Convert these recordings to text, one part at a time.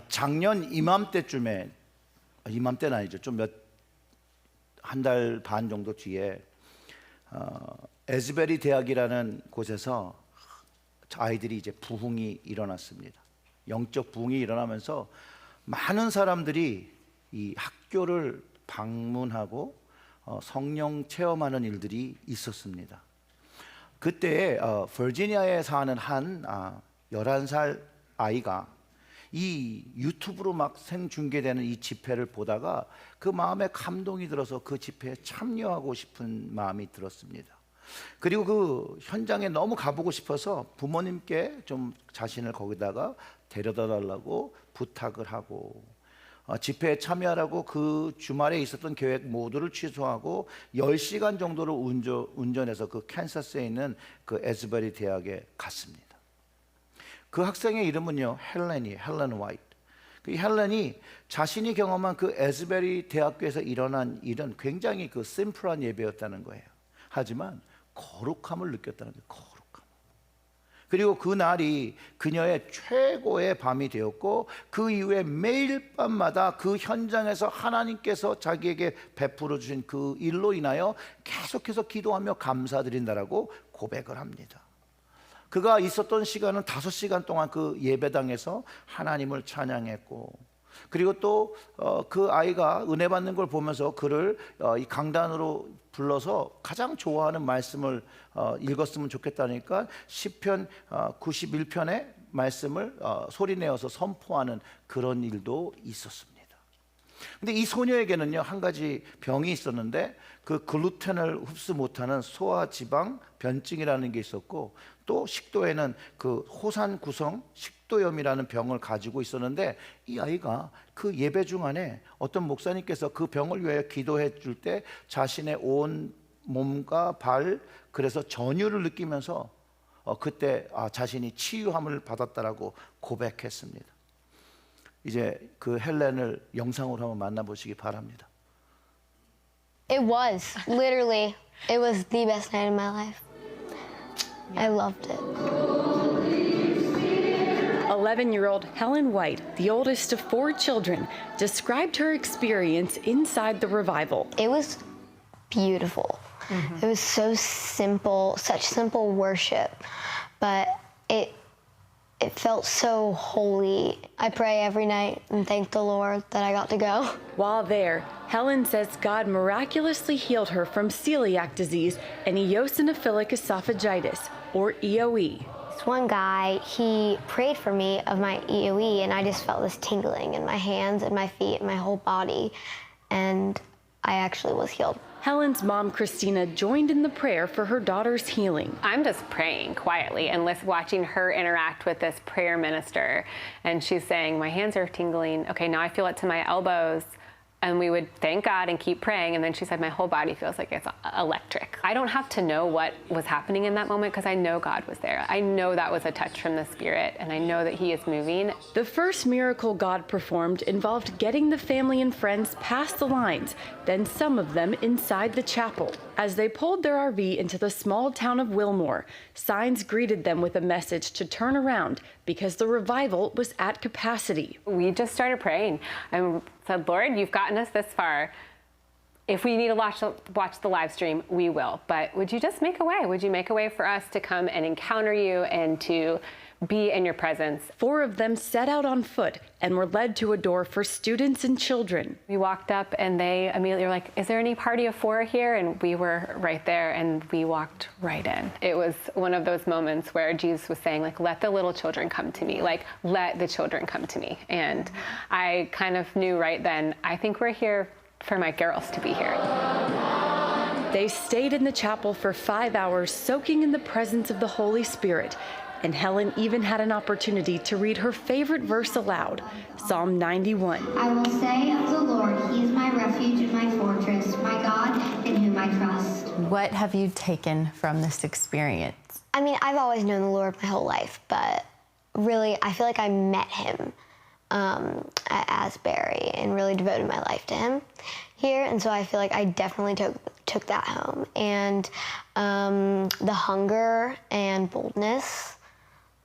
작년 이맘때쯤에, 이맘때는 아니죠. 좀 한 달 반 정도 뒤에 에즈베리 대학이라는 곳에서 아이들이 이제 부흥이 일어났습니다. 영적 부흥이 일어나면서 많은 사람들이 이 학교를 방문하고 성령 체험하는 일들이 있었습니다. 그때 버지니아에 사는 한 11살 아이가 이 유튜브로 막 생중계되는 이 집회를 보다가 그 마음에 감동이 들어서 그 집회에 참여하고 싶은 마음이 들었습니다. 그리고 그 현장에 너무 가보고 싶어서 부모님께 좀 자신을 거기다가 데려다 달라고 부탁을 하고 집회에 참여하라고 그 주말에 있었던 계획 모두를 취소하고 10시간 정도를 운전해서 그 캔사스에 있는 그 에즈베리 대학에 갔습니다. 그 학생의 이름은요, 헬렌 화이트. 그 헬렌이 자신이 경험한 그 에즈베리 대학교에서 일어난 일은 굉장히 그 심플한 예배였다는 거예요. 하지만 거룩함을 느꼈다는 거예요. 거룩함. 그리고 그 날이 그녀의 최고의 밤이 되었고 그 이후에 매일 밤마다 그 현장에서 하나님께서 자기에게 베풀어 주신 그 일로 인하여 계속해서 기도하며 감사드린다라고 고백을 합니다. 그가 있었던 시간은 5시간 동안 그 예배당에서 하나님을 찬양했고, 그리고 또 그 아이가 은혜 받는 걸 보면서 그를 이 강단으로 불러서 가장 좋아하는 말씀을 읽었으면 좋겠다니까 시편 91편의 말씀을 소리내어서 선포하는 그런 일도 있었습니다. 근데 이 소녀에게는요, 한 가지 병이 있었는데 그 글루텐을 흡수 못하는 소화지방 변증이라는 게 있었고, 또 식도에는 그 호산 구성 식도염이라는 병을 가지고 있었는데, 이 아이가 그 예배 중간에 어떤 목사님께서 그 병을 위해 기도해 줄 때 자신의 온 몸과 발, 그래서 전율을 느끼면서 그때 자신이 치유함을 받았다라고 고백했습니다. 이제 그 헬렌을 영상으로 한번 만나보시기 바랍니다. It was literally, it was the best night of my life. I loved it. 11-year-old Helen White, the oldest of 4 children, described her experience inside the revival. It was beautiful. It was so simple, such simple worship, but it felt so holy. I pray every night and thank the Lord that I got to go. While there, Helen says God miraculously healed her from celiac disease and eosinophilic esophagitis, or EOE. This one guy, he prayed for me of my EOE, and I just felt this tingling in my hands and my feet and my whole body, and I actually was healed. Helen's mom, Christina, joined in the prayer for her daughter's healing. I'm just praying quietly and watching her interact with this prayer minister. And she's saying, my hands are tingling. Okay, now I feel it to my elbows. And we would thank God and keep praying. And then she said, my whole body feels like it's electric. I don't have to know what was happening in that moment because I know God was there. I know that was a touch from the Spirit, and I know that He is moving. The first miracle God performed involved getting the family and friends past the lines, then some of them inside the chapel. As they pulled their RV into the small town of Wilmore, signs greeted them with a message to turn around because the revival was at capacity. We just started praying and said, Lord, you've gotten us this far. If we need to watch the live stream, we will. But would you just make a way? Would you make a way for us to come and encounter you and to be in your presence? 4 of them set out on foot and were led to a door for students and children. We walked up and they immediately were like, is there any party of 4 here? And we were right there and we walked right in. It was one of those moments where Jesus was saying, like, let the little children come to me. Like, let the children come to me. And I kind of knew right then, I think we're here for my girls to be here. They stayed in the chapel for 5 hours, soaking in the presence of the Holy Spirit. And Helen even had an opportunity to read her favorite verse aloud, Psalm 91. I will say of the Lord, He is my refuge and my fortress, my God in whom I trust. What have you taken from this experience? I mean, I've always known the Lord my whole life, but really, I feel like I met Him at Asbury and really devoted my life to Him here, and so I feel like I definitely took that home. And the hunger and boldness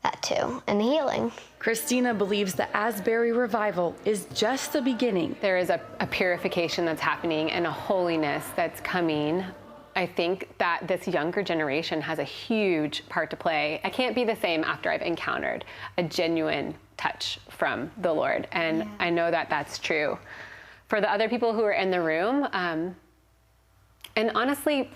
that too, and the healing. Christina believes the Asbury revival is just the beginning. There is a purification that's happening and a holiness that's coming. I think that this younger generation has a huge part to play. I can't be the same after I've encountered a genuine touch from the Lord. And I know that that's true for the other people who are in the room. And honestly,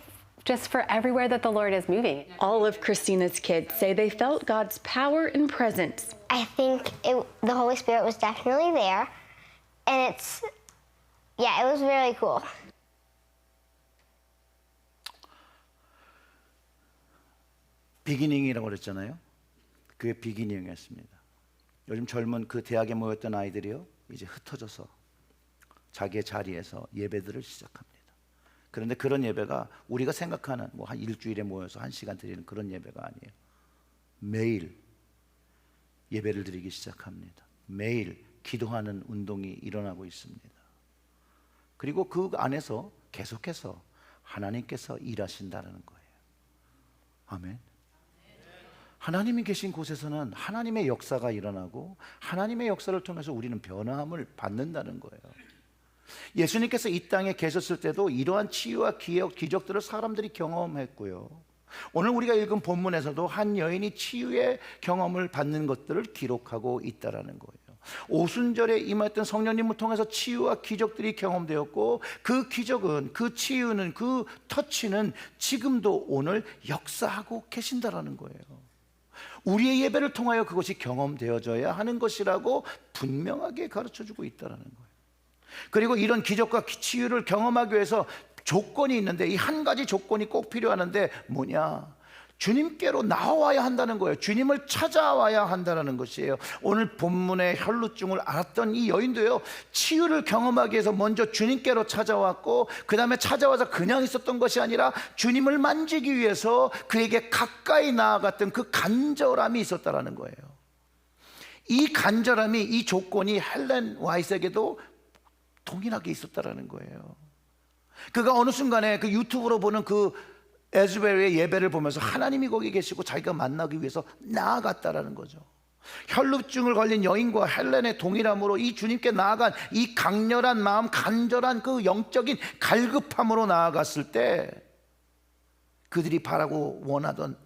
just for everywhere that the Lord is moving. All of Christina's kids say they felt God's power and presence. I think the Holy Spirit was definitely there, and it was really cool. 비기닝이라고 그랬잖아요. 그게 비기닝이었습니다. 요즘 젊은 그 대학에 모였던 아이들이요, 이제 흩어져서 자기의 자리에서 예배들을 시작합니다. 그런데 그런 예배가 우리가 생각하는 뭐 한 일주일에 모여서 1시간 드리는 그런 예배가 아니에요. 매일 예배를 드리기 시작합니다. 매일 기도하는 운동이 일어나고 있습니다. 그리고 그 안에서 계속해서 하나님께서 일하신다는 거예요. 아멘. 하나님이 계신 곳에서는 하나님의 역사가 일어나고 하나님의 역사를 통해서 우리는 변화함을 받는다는 거예요. 예수님께서 이 땅에 계셨을 때도 이러한 치유와 기적들을 사람들이 경험했고요. 오늘 우리가 읽은 본문에서도 한 여인이 치유의 경험을 받는 것들을 기록하고 있다는 거예요. 오순절에 임했던 성령님을 통해서 치유와 기적들이 경험되었고, 그 기적은, 그 치유는, 그 터치는 지금도 오늘 역사하고 계신다라는 거예요. 우리의 예배를 통하여 그것이 경험되어져야 하는 것이라고 분명하게 가르쳐주고 있다는 거예요. 그리고 이런 기적과 치유를 경험하기 위해서 조건이 있는데, 이 한 가지 조건이 꼭 필요하는데 뭐냐? 주님께로 나와야 한다는 거예요. 주님을 찾아와야 한다는 것이에요. 오늘 본문의 혈루증을 앓았던 이 여인도요, 치유를 경험하기 위해서 먼저 주님께로 찾아왔고, 그 다음에 찾아와서 그냥 있었던 것이 아니라 주님을 만지기 위해서 그에게 가까이 나아갔던 그 간절함이 있었다는 거예요. 이 간절함이, 이 조건이 헬렌 와이트에게도 동일하게 있었다는 거예요. 그가 어느 순간에 그 유튜브로 보는 그 에즈베리의 예배를 보면서 하나님이 거기 계시고 자기가 만나기 위해서 나아갔다라는 거죠. 혈루증을 걸린 여인과 헬렌의 동일함으로 이 주님께 나아간 이 강렬한 마음, 간절한 그 영적인 갈급함으로 나아갔을 때 그들이 바라고 원하던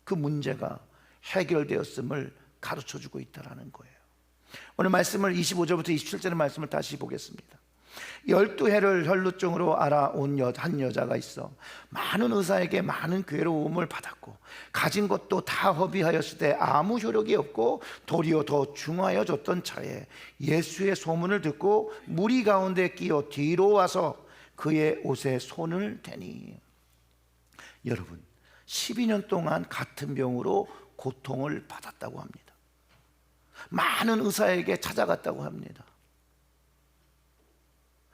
그 문제가 해결되었음을 가르쳐주고 있다는 거예요. 오늘 말씀을 25절부터 27절의 말씀을 다시 보겠습니다. 12해를 혈루증으로 알아온 한 여자가 있어 많은 의사에게 많은 괴로움을 받았고 가진 것도 다 허비하였을 때 아무 효력이 없고 도리어 더 중하여졌던 차에 예수의 소문을 듣고 무리 가운데 끼어 뒤로 와서 그의 옷에 손을 대니, 여러분 12년 동안 같은 병으로 고통을 받았다고 합니다. 많은 의사에게 찾아갔다고 합니다.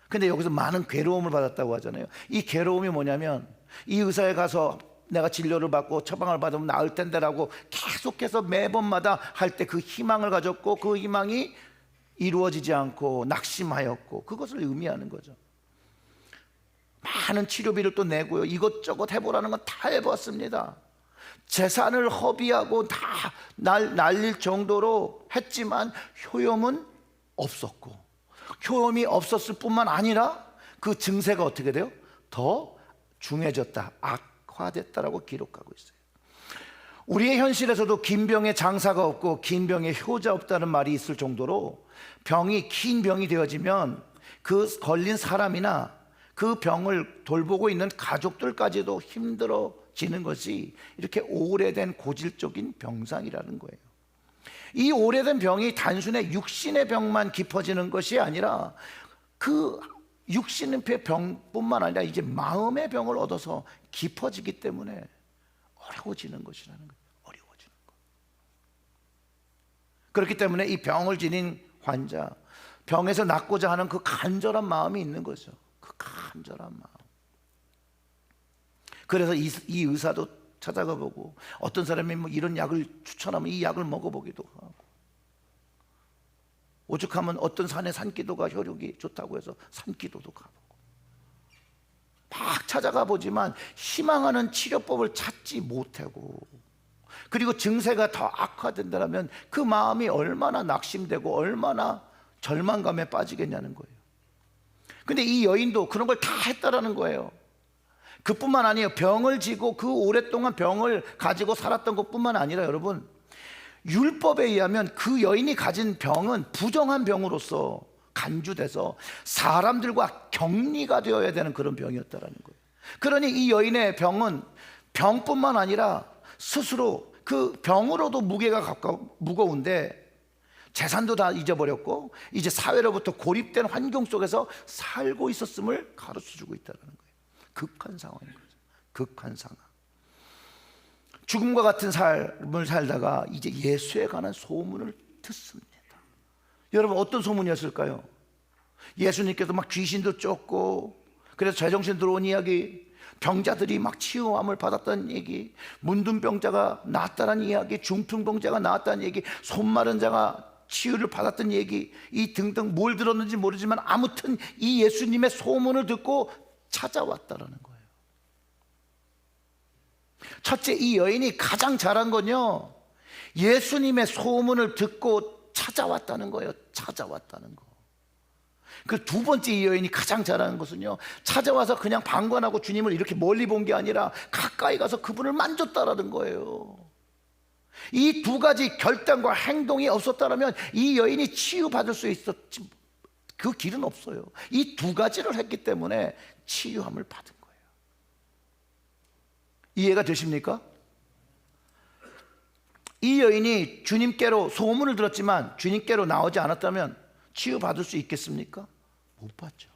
근데 여기서 많은 괴로움을 받았다고 하잖아요. 이 괴로움이 뭐냐면, 이 의사에 가서 내가 진료를 받고 처방을 받으면 나을 텐데라고 계속해서 매번마다 할 때 그 희망을 가졌고, 그 희망이 이루어지지 않고 낙심하였고, 그것을 의미하는 거죠. 많은 치료비를 또 내고요, 이것저것 해보라는 건 다 해봤습니다. 재산을 허비하고 다 날릴 정도로 했지만 효험은 없었고, 효험이 없었을 뿐만 아니라 그 증세가 어떻게 돼요? 더 중해졌다, 악화됐다라고 기록하고 있어요. 우리의 현실에서도 긴 병에 장사가 없고 긴 병에 효자 없다는 말이 있을 정도로 병이, 긴 병이 되어지면 그 걸린 사람이나 그 병을 돌보고 있는 가족들까지도 힘들어지는 것이 이렇게 오래된 고질적인 병상이라는 거예요. 이 오래된 병이 단순히 육신의 병만 깊어지는 것이 아니라 그 육신의 병뿐만 아니라 이제 마음의 병을 얻어서 깊어지기 때문에 어려워지는 것이라는 거예요. 어려워지는 것. 그렇기 때문에 이 병을 지닌 환자, 병에서 낫고자 하는 그 간절한 마음이 있는 거죠. 그 간절한 마음. 그래서 이 의사도 찾아가 보고, 어떤 사람이 뭐 이런 약을 추천하면 이 약을 먹어보기도 하고, 오죽하면 어떤 산에 산기도가 효력이 좋다고 해서 산기도도 가보고, 막 찾아가 보지만 희망하는 치료법을 찾지 못하고, 그리고 증세가 더 악화된다면 그 마음이 얼마나 낙심되고 얼마나 절망감에 빠지겠냐는 거예요. 근데 이 여인도 그런 걸 다 했다라는 거예요. 그뿐만 아니에요. 병을 지고 그 오랫동안 병을 가지고 살았던 것뿐만 아니라 여러분, 율법에 의하면 그 여인이 가진 병은 부정한 병으로서 간주돼서 사람들과 격리가 되어야 되는 그런 병이었다라는 거예요. 그러니 이 여인의 병은 병뿐만 아니라 스스로 그 병으로도 무게가 무거운데 재산도 다 잊어버렸고 이제 사회로부터 고립된 환경 속에서 살고 있었음을 가르쳐주고 있다는 거예요. 극한 상황인 거죠. 극한 상황. 죽음과 같은 삶을 살다가 이제 예수에 관한 소문을 듣습니다. 여러분, 어떤 소문이었을까요? 예수님께서 막 귀신도 쫓고 그래서 제정신 들어온 이야기, 병자들이 막 치유함을 받았다는 얘기, 문둥병자가 나았다는 이야기, 중풍병자가 나았다는 얘기, 손 마른 자가 치유를 받았던 얘기, 이 등등 뭘 들었는지 모르지만 아무튼 이 예수님의 소문을 듣고 찾아왔다라는 거예요. 첫째, 이 여인이 가장 잘한 건요, 예수님의 소문을 듣고 찾아왔다는 거예요. 찾아왔다는 거. 그 두 번째, 이 여인이 가장 잘하는 것은요, 찾아와서 그냥 방관하고 주님을 이렇게 멀리 본 게 아니라 가까이 가서 그분을 만졌다라는 거예요. 이 두 가지 결단과 행동이 없었다면 이 여인이 치유받을 수 있었지, 그 길은 없어요. 이 두 가지를 했기 때문에 치유함을 받은 거예요. 이해가 되십니까? 이 여인이 주님께로 소문을 들었지만 주님께로 나오지 않았다면 치유받을 수 있겠습니까? 못 받죠.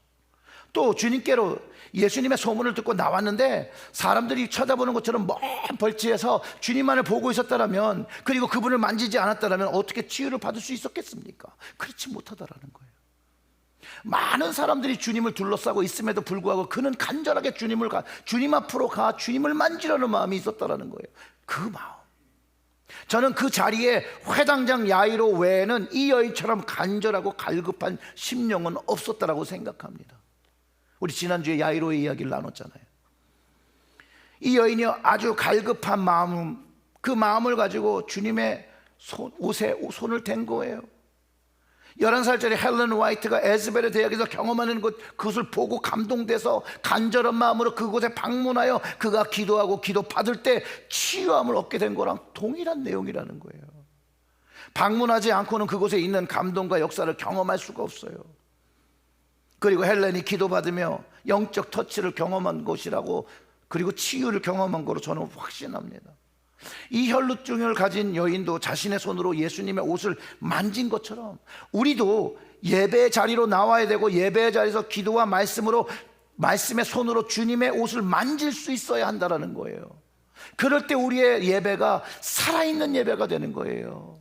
또 주님께로 예수님의 소문을 듣고 나왔는데 사람들이 쳐다보는 것처럼 먼 벌지에서 주님만을 보고 있었다면, 그리고 그분을 만지지 않았다면 어떻게 치유를 받을 수 있었겠습니까? 그렇지 못하다라는 거예요. 많은 사람들이 주님을 둘러싸고 있음에도 불구하고 그는 간절하게 주님 앞으로 가 주님을 만지려는 마음이 있었다라는 거예요. 그 마음. 저는 그 자리에 회당장 야이로 외에는 이 여인처럼 간절하고 갈급한 심령은 없었다라고 생각합니다. 우리 지난주에 야이로의 이야기를 나눴잖아요. 이 여인이 아주 갈급한 마음, 그 마음을 가지고 주님의 옷에 손을 댄 거예요. 11살짜리 헬런 화이트가 에즈벨의 대학에서 경험하는 그것을 보고 감동돼서 간절한 마음으로 그곳에 방문하여 그가 기도하고 기도 받을 때 치유함을 얻게 된 거랑 동일한 내용이라는 거예요. 방문하지 않고는 그곳에 있는 감동과 역사를 경험할 수가 없어요. 그리고 헬렌이 기도받으며 영적 터치를 경험한 곳이라고, 그리고 치유를 경험한 거로 저는 확신합니다. 이 혈루증을 가진 여인도 자신의 손으로 예수님의 옷을 만진 것처럼 우리도 예배의 자리로 나와야 되고 예배의 자리에서 기도와 말씀으로, 말씀의 손으로 주님의 옷을 만질 수 있어야 한다는 거예요. 그럴 때 우리의 예배가 살아있는 예배가 되는 거예요.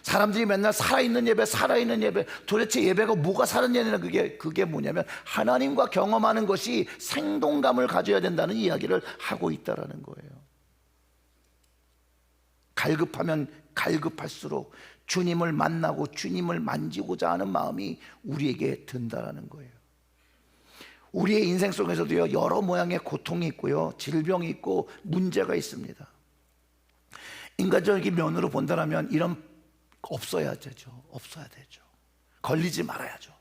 사람들이 맨날 살아있는 예배, 살아있는 예배, 도대체 예배가 뭐가 살아있느냐, 그게 뭐냐면 하나님과 경험하는 것이 생동감을 가져야 된다는 이야기를 하고 있다는 거예요. 갈급하면 갈급할수록 주님을 만나고 주님을 만지고자 하는 마음이 우리에게 든다는 거예요. 우리의 인생 속에서도요, 여러 모양의 고통이 있고요, 질병이 있고 문제가 있습니다. 인간적인 면으로 본다면 이런 없어야 되죠. 없어야 되죠. 걸리지 말아야죠.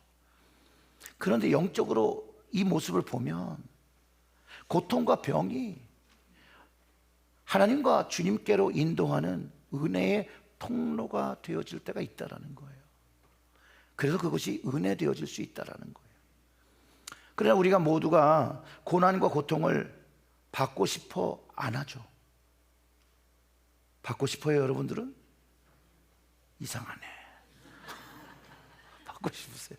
그런데 영적으로 이 모습을 보면 고통과 병이 하나님과 주님께로 인도하는 은혜의 통로가 되어질 때가 있다라는 거예요. 그래서 그것이 은혜 되어질 수 있다라는 거예요. 그러나 우리가 모두가 고난과 고통을 받고 싶어 안 하죠. 받고 싶어요, 여러분들은? 이상하네. 받고 싶으세요?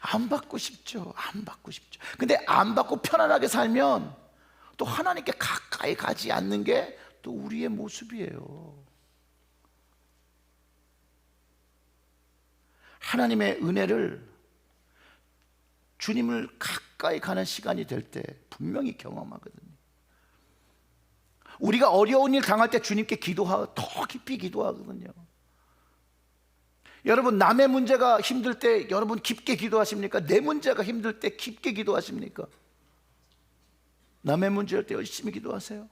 안 받고 싶죠. 안 받고 싶죠. 근데 안 받고 편안하게 살면 또 하나님께 가까이 가지 않는 게 또 우리의 모습이에요. 하나님의 은혜를, 주님을 가까이 가는 시간이 될 때 분명히 경험하거든요. 우리가 어려운 일 당할 때 주님께 기도하고 더 깊이 기도하거든요. 여러분, 남의 문제가 힘들 때 여러분 깊게 기도하십니까? 내 문제가 힘들 때 깊게 기도하십니까? 남의 문제일 때 열심히 기도하세요.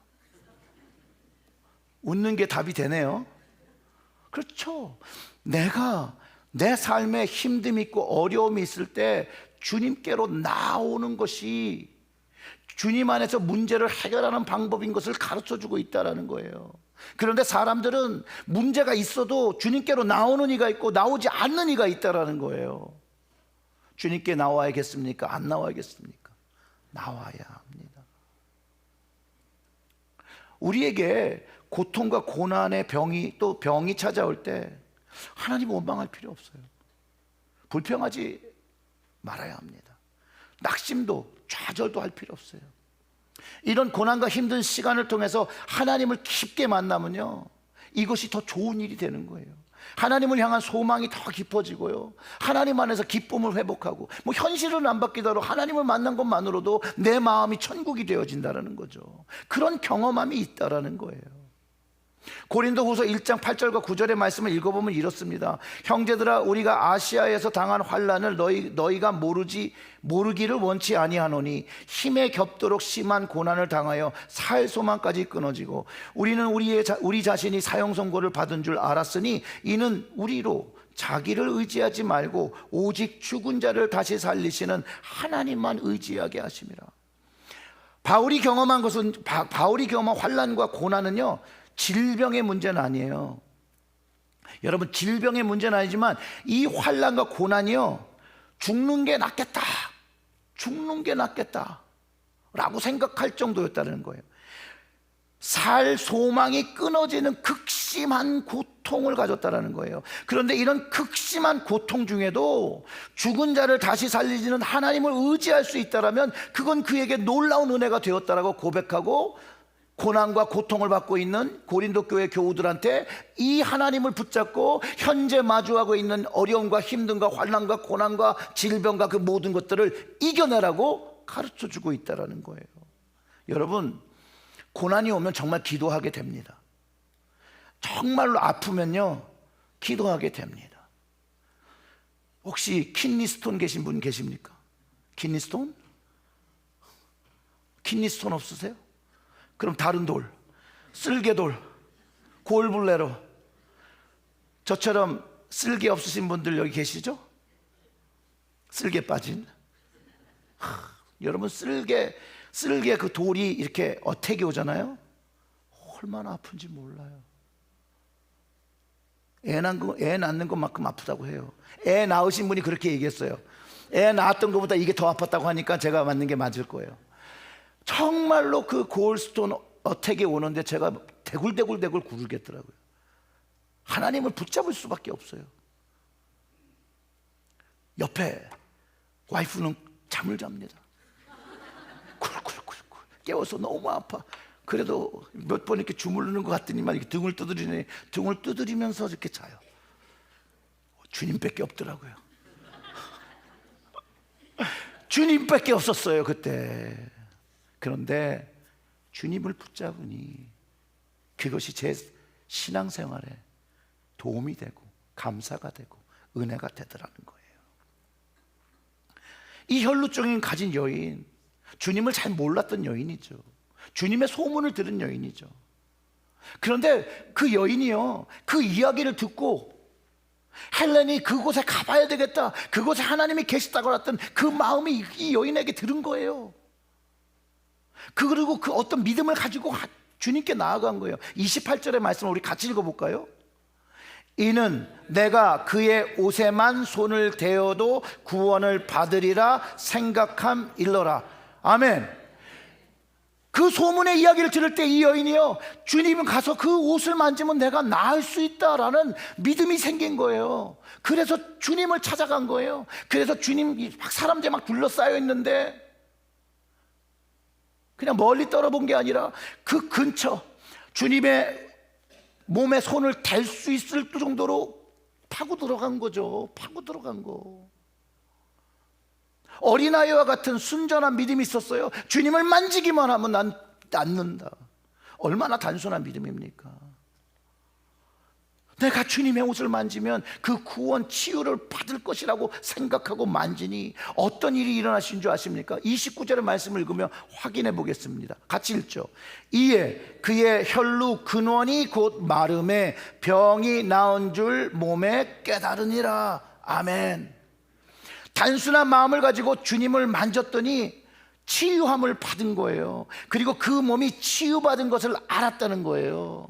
웃는 게 답이 되네요. 그렇죠. 내가 내 삶에 힘듦이 있고 어려움이 있을 때 주님께로 나오는 것이 주님 안에서 문제를 해결하는 방법인 것을 가르쳐주고 있다는 거예요. 그런데 사람들은 문제가 있어도 주님께로 나오는 이가 있고 나오지 않는 이가 있다는 거예요. 주님께 나와야겠습니까? 안 나와야겠습니까? 나와야 합니다. 우리에게 고통과 고난의 병이 찾아올 때 하나님 원망할 필요 없어요. 불평하지 말아야 합니다. 낙심도 좌절도 할 필요 없어요. 이런 고난과 힘든 시간을 통해서 하나님을 깊게 만나면요, 이것이 더 좋은 일이 되는 거예요. 하나님을 향한 소망이 더 깊어지고요, 하나님 안에서 기쁨을 회복하고, 현실은 안 바뀌더라도 하나님을 만난 것만으로도 내 마음이 천국이 되어진다는 거죠. 그런 경험함이 있다라는 거예요. 고린도후서 1장 8절과 9절의 말씀을 읽어보면 이렇습니다. 형제들아, 우리가 아시아에서 당한 환난을 너희가 모르기를 원치 아니하노니 힘에 겹도록 심한 고난을 당하여 살 소망까지 끊어지고 우리는 우리 자신이 사형 선고를 받은 줄 알았으니 이는 우리로 자기를 의지하지 말고 오직 죽은 자를 다시 살리시는 하나님만 의지하게 하심이라. 바울이 경험한 환난과 고난은요, 질병의 문제는 아니에요. 여러분, 질병의 문제는 아니지만 이 환난과 고난이요, 죽는 게 낫겠다 라고 생각할 정도였다는 거예요. 살 소망이 끊어지는 극심한 고통을 가졌다는 거예요. 그런데 이런 극심한 고통 중에도 죽은 자를 다시 살리시는 하나님을 의지할 수 있다면 그건 그에게 놀라운 은혜가 되었다라고 고백하고, 고난과 고통을 받고 있는 고린도 교회 교우들한테 이 하나님을 붙잡고 현재 마주하고 있는 어려움과 힘듦과 환난과 고난과 질병과 그 모든 것들을 이겨내라고 가르쳐주고 있다는 거예요. 여러분, 고난이 오면 정말 기도하게 됩니다. 정말로 아프면요, 기도하게 됩니다. 혹시 키드니스톤 계신 분 계십니까? 키드니스톤 없으세요? 그럼 다른 돌, 쓸개돌, 골블레로, 저처럼 쓸개 없으신 분들 여기 계시죠? 쓸개 빠진. 여러분, 쓸개 그 돌이 이렇게 어택이 오잖아요. 얼마나 아픈지 몰라요. 애 낳는 것만큼 아프다고 해요. 애 낳으신 분이 그렇게 얘기했어요. 애 낳았던 것보다 이게 더 아팠다고 하니까 제가 맞는 게 맞을 거예요. 정말로 그 골스톤 어택이 오는데 제가 대굴대굴 구르겠더라고요. 하나님을 붙잡을 수밖에 없어요. 옆에 와이프는 잠을 잡니다. 쿨쿨쿨 깨워서 너무 아파. 그래도 몇 번 이렇게 주무르는 것 같더니만 이렇게 등을 두드리면서 이렇게 자요. 주님밖에 없더라고요. 주님밖에 없었어요 그때. 그런데 주님을 붙잡으니 그것이 제 신앙생활에 도움이 되고 감사가 되고 은혜가 되더라는 거예요. 이 혈루증이 가진 여인, 주님을 잘 몰랐던 여인이죠. 주님의 소문을 들은 여인이죠. 그런데 그 여인이요, 그 이야기를 듣고 헬렌이 그곳에 가봐야 되겠다, 그곳에 하나님이 계시다고 했던 그 마음이 이 여인에게 들은 거예요. 그리고 그 어떤 믿음을 가지고 주님께 나아간 거예요. 28절의 말씀을 우리 같이 읽어볼까요? 이는 내가 그의 옷에만 손을 대어도 구원을 받으리라 생각함일러라. 아멘. 그 소문의 이야기를 들을 때 이 여인이요, 주님 가서 그 옷을 만지면 내가 나을 수 있다라는 믿음이 생긴 거예요. 그래서 주님을 찾아간 거예요. 그래서 주님 막 사람들이 막 둘러싸여 있는데 그냥 멀리 떨어본 게 아니라 그 근처 주님의 몸에 손을 댈 수 있을 정도로 파고 들어간 거죠. 파고 들어간 거. 어린아이와 같은 순전한 믿음이 있었어요. 주님을 만지기만 하면 난 낫는다. 얼마나 단순한 믿음입니까? 내가 주님의 옷을 만지면 그 구원 치유를 받을 것이라고 생각하고 만지니 어떤 일이 일어나신 줄 아십니까? 29절의 말씀을 읽으며 확인해 보겠습니다. 같이 읽죠. 이에 그의 혈루 근원이 곧 마름에 병이 나은 줄 몸에 깨달으니라. 아멘. 단순한 마음을 가지고 주님을 만졌더니 치유함을 받은 거예요. 그리고 그 몸이 치유받은 것을 알았다는 거예요.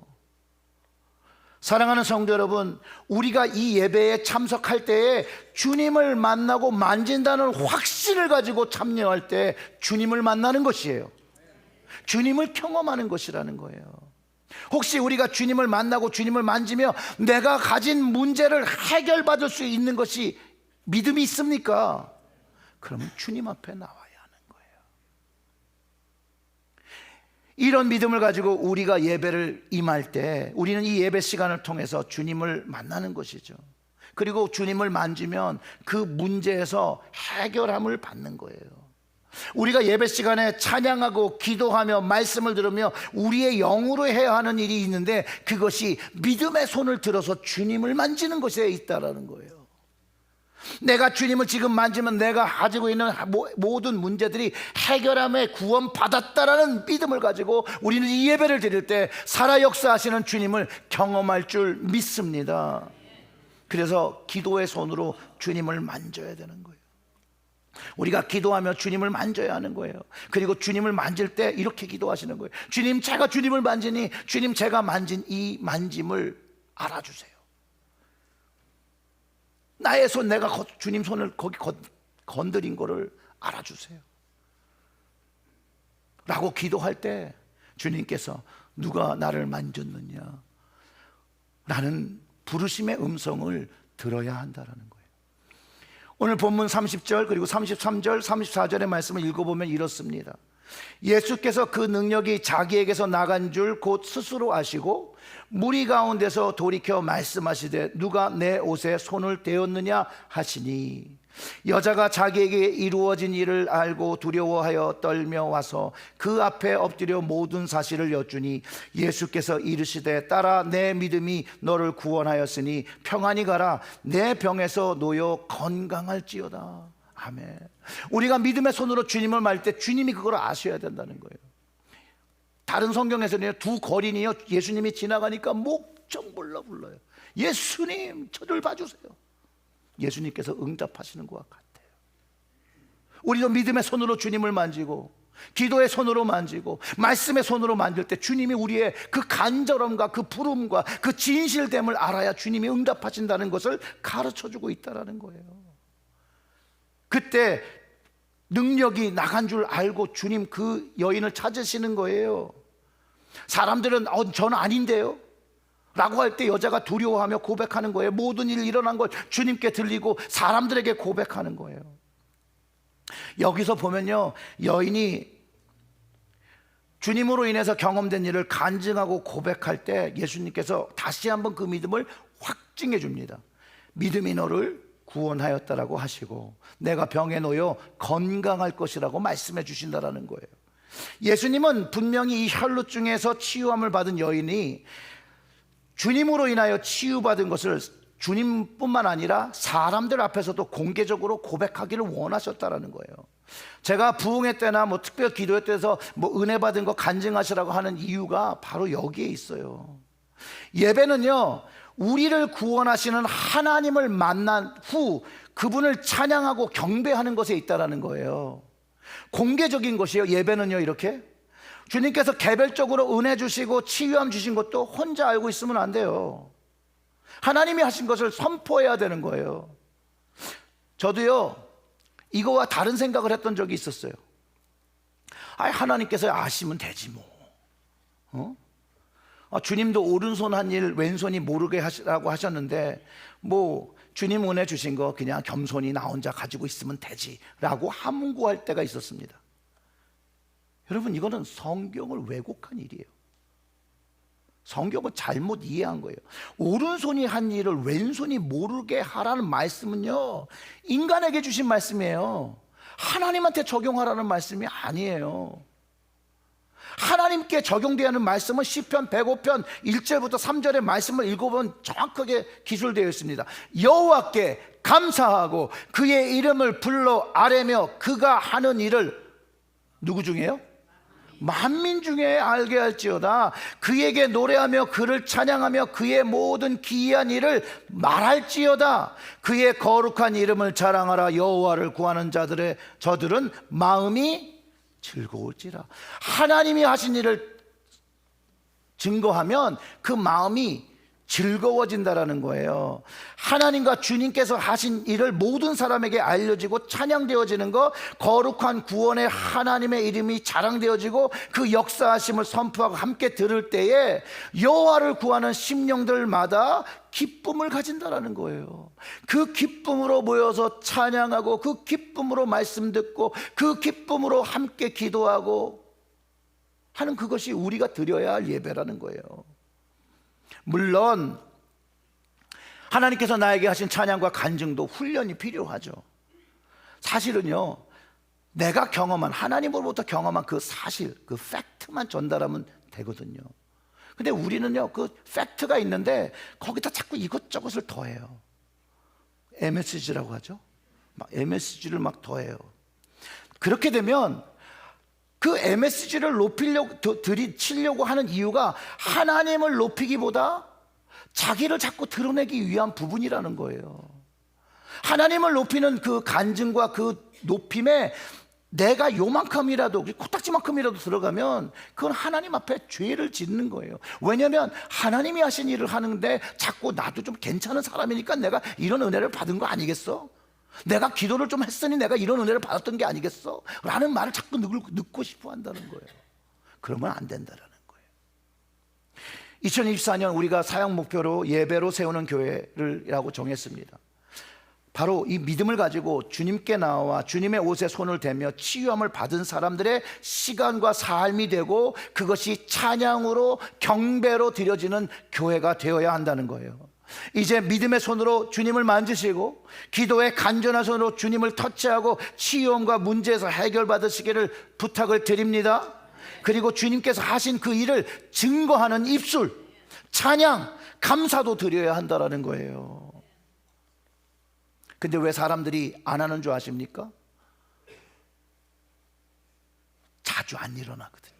사랑하는 성도 여러분, 우리가 이 예배에 참석할 때에 주님을 만나고 만진다는 확신을 가지고 참여할 때 주님을 만나는 것이에요. 주님을 경험하는 것이라는 거예요. 혹시 우리가 주님을 만나고 주님을 만지며 내가 가진 문제를 해결받을 수 있는 것이 믿음이 있습니까? 그러면 주님 앞에 나와야 하는 거예요. 이런 믿음을 가지고 우리가 예배를 임할 때 우리는 이 예배 시간을 통해서 주님을 만나는 것이죠. 그리고 주님을 만지면 그 문제에서 해결함을 받는 거예요. 우리가 예배 시간에 찬양하고 기도하며 말씀을 들으며 우리의 영으로 해야 하는 일이 있는데 그것이 믿음의 손을 들어서 주님을 만지는 것에 있다라는 거예요. 내가 주님을 지금 만지면 내가 가지고 있는 모든 문제들이 해결함에 구원받았다라는 믿음을 가지고 우리는 이 예배를 드릴 때 살아 역사하시는 주님을 경험할 줄 믿습니다. 그래서 기도의 손으로 주님을 만져야 되는 거예요. 우리가 기도하며 주님을 만져야 하는 거예요. 그리고 주님을 만질 때 이렇게 기도하시는 거예요. 주님, 제가 주님을 만지니 주님, 제가 만진 이 만짐을 알아주세요. 나의 손, 내가 주님 손을 거기 건드린 거를 알아주세요 라고 기도할 때 주님께서 누가 나를 만졌느냐 라는 부르심의 음성을 들어야 한다는 거예요. 오늘 본문 30절 그리고 33절 34절의 말씀을 읽어보면 이렇습니다. 예수께서 그 능력이 자기에게서 나간 줄 곧 스스로 아시고 무리 가운데서 돌이켜 말씀하시되 누가 내 옷에 손을 대었느냐 하시니 여자가 자기에게 이루어진 일을 알고 두려워하여 떨며 와서 그 앞에 엎드려 모든 사실을 여쭈니 예수께서 이르시되 딸아, 내 믿음이 너를 구원하였으니 평안히 가라, 내 병에서 놓여 건강할지어다. 아멘. 우리가 믿음의 손으로 주님을 만질 때 주님이 그걸 아셔야 된다는 거예요. 다른 성경에서는 두 거린이요, 예수님이 지나가니까 목청볼라 불러요. 예수님, 저를 봐주세요. 예수님께서 응답하시는 것 같아요. 우리도 믿음의 손으로 주님을 만지고 기도의 손으로 만지고 말씀의 손으로 만질 때 주님이 우리의 그 간절함과 그 부름과 그 진실됨을 알아야 주님이 응답하신다는 것을 가르쳐주고 있다는 거예요. 그때 능력이 나간 줄 알고 주님 그 여인을 찾으시는 거예요. 사람들은 저는 아닌데요 라고 할 때 여자가 두려워하며 고백하는 거예요. 모든 일이 일어난 걸 주님께 들리고 사람들에게 고백하는 거예요. 여기서 보면요, 여인이 주님으로 인해서 경험된 일을 간증하고 고백할 때 예수님께서 다시 한번 그 믿음을 확증해 줍니다. 믿음이 너를 구원하였다라고 하시고 내가 병에 놓여 건강할 것이라고 말씀해 주신다라는 거예요. 예수님은 분명히 이 혈루증에서 치유함을 받은 여인이 주님으로 인하여 치유받은 것을 주님뿐만 아니라 사람들 앞에서도 공개적으로 고백하기를 원하셨다라는 거예요. 제가 부흥회 때나 특별 기도회 때에서 은혜 받은 거 간증하시라고 하는 이유가 바로 여기에 있어요. 예배는요, 우리를 구원하시는 하나님을 만난 후 그분을 찬양하고 경배하는 것에 있다라는 거예요. 공개적인 것이에요. 예배는요, 이렇게 주님께서 개별적으로 은혜 주시고 치유함 주신 것도 혼자 알고 있으면 안 돼요. 하나님이 하신 것을 선포해야 되는 거예요. 저도요, 이거와 다른 생각을 했던 적이 있었어요. 하나님께서 아시면 되지 뭐. 주님도 오른손 한 일 왼손이 모르게 하시라고 하셨는데 주님 은혜 주신 거 그냥 겸손히 나 혼자 가지고 있으면 되지 라고 함구할 때가 있었습니다. 여러분, 이거는 성경을 왜곡한 일이에요. 성경을 잘못 이해한 거예요. 오른손이 한 일을 왼손이 모르게 하라는 말씀은요, 인간에게 주신 말씀이에요. 하나님한테 적용하라는 말씀이 아니에요. 하나님께 적용되어야 하는 말씀은 시편 105편 1절부터 3절의 말씀을 읽어보면 정확하게 기술되어 있습니다. 여호와께 감사하고 그의 이름을 불러 아뢰며 그가 하는 일을 누구 중에요? 만민 중에 알게 할지어다. 그에게 노래하며 그를 찬양하며 그의 모든 기이한 일을 말할지어다. 그의 거룩한 이름을 자랑하라. 여호와를 구하는 저들은 마음이 즐거울지라. 하나님이 하신 일을 증거하면 그 마음이 즐거워진다라는 거예요. 하나님과 주님께서 하신 일을 모든 사람에게 알려지고 찬양되어지는 것, 거룩한 구원의 하나님의 이름이 자랑되어지고 그 역사하심을 선포하고 함께 들을 때에 여호와를 구하는 심령들마다 기쁨을 가진다라는 거예요. 그 기쁨으로 모여서 찬양하고 그 기쁨으로 말씀 듣고 그 기쁨으로 함께 기도하고 하는 그것이 우리가 드려야 할 예배라는 거예요. 물론 하나님께서 나에게 하신 찬양과 간증도 훈련이 필요하죠. 사실은요, 내가 경험한, 하나님으로부터 경험한 그 사실, 그 팩트만 전달하면 되거든요. 근데 우리는요, 그 팩트가 있는데 거기다 자꾸 이것저것을 더해요. MSG라고 하죠. 막 MSG를 막 더해요. 그렇게 되면 그 MSG를 치려고 하는 이유가 하나님을 높이기보다 자기를 자꾸 드러내기 위한 부분이라는 거예요. 하나님을 높이는 그 간증과 그 높임에 내가 요만큼이라도, 코딱지만큼이라도 들어가면 그건 하나님 앞에 죄를 짓는 거예요. 왜냐하면 하나님이 하신 일을 하는데 자꾸 나도 좀 괜찮은 사람이니까 내가 이런 은혜를 받은 거 아니겠어? 내가 기도를 좀 했으니 내가 이런 은혜를 받았던 게 아니겠어? 라는 말을 자꾸 듣고 싶어 한다는 거예요. 그러면 안 된다라는 거예요. 2024년 우리가 사역 목표로 예배로 세우는 교회라고 정했습니다. 바로 이 믿음을 가지고 주님께 나와 주님의 옷에 손을 대며 치유함을 받은 사람들의 시간과 삶이 되고 그것이 찬양으로 경배로 드려지는 교회가 되어야 한다는 거예요. 이제 믿음의 손으로 주님을 만지시고 기도의 간절한 손으로 주님을 터치하고 치유함과 문제에서 해결받으시기를 부탁을 드립니다. 그리고 주님께서 하신 그 일을 증거하는 입술, 찬양, 감사도 드려야 한다는 거예요. 근데 왜 사람들이 안 하는 줄 아십니까? 자주 안 일어나거든요.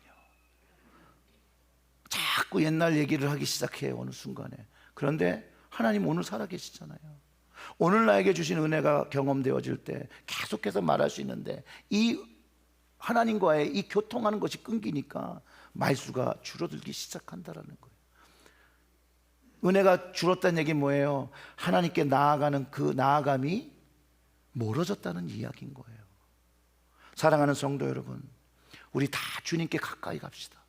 자꾸 옛날 얘기를 하기 시작해요, 어느 순간에. 그런데 하나님 오늘 살아계시잖아요. 오늘 나에게 주신 은혜가 경험되어질 때 계속해서 말할 수 있는데 이 하나님과의 이 교통하는 것이 끊기니까 말수가 줄어들기 시작한다라는 거예요. 은혜가 줄었다는 얘기 뭐예요? 하나님께 나아가는 그 나아감이 멀어졌다는 이야기인 거예요. 사랑하는 성도 여러분, 우리 다 주님께 가까이 갑시다.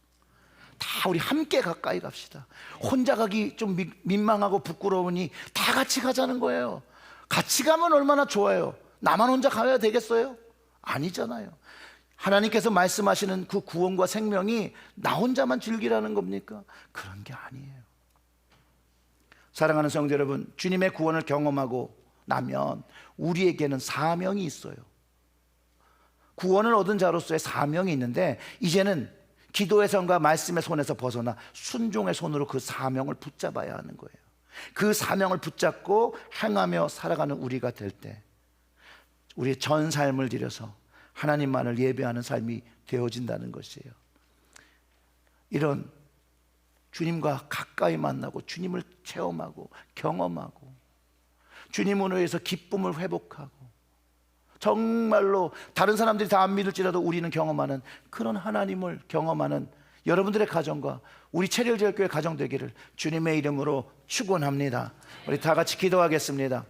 다 우리 함께 가까이 갑시다. 혼자 가기 좀 민망하고 부끄러우니 다 같이 가자는 거예요. 같이 가면 얼마나 좋아요. 나만 혼자 가야 되겠어요? 아니잖아요. 하나님께서 말씀하시는 그 구원과 생명이 나 혼자만 즐기라는 겁니까? 그런 게 아니에요. 사랑하는 성도 여러분, 주님의 구원을 경험하고 나면 우리에게는 사명이 있어요. 구원을 얻은 자로서의 사명이 있는데 이제는 기도의 손과 말씀의 손에서 벗어나 순종의 손으로 그 사명을 붙잡아야 하는 거예요. 그 사명을 붙잡고 행하며 살아가는 우리가 될 때 우리의 전 삶을 들여서 하나님만을 예배하는 삶이 되어진다는 것이에요. 이런 주님과 가까이 만나고 주님을 체험하고 경험하고 주님으로 해서 기쁨을 회복하고 정말로 다른 사람들이 다 안 믿을지라도 우리는 경험하는 그런 하나님을 경험하는 여러분들의 가정과 우리 체리얼제일교회 가정 되기를 주님의 이름으로 축원합니다. 우리 다 같이 기도하겠습니다.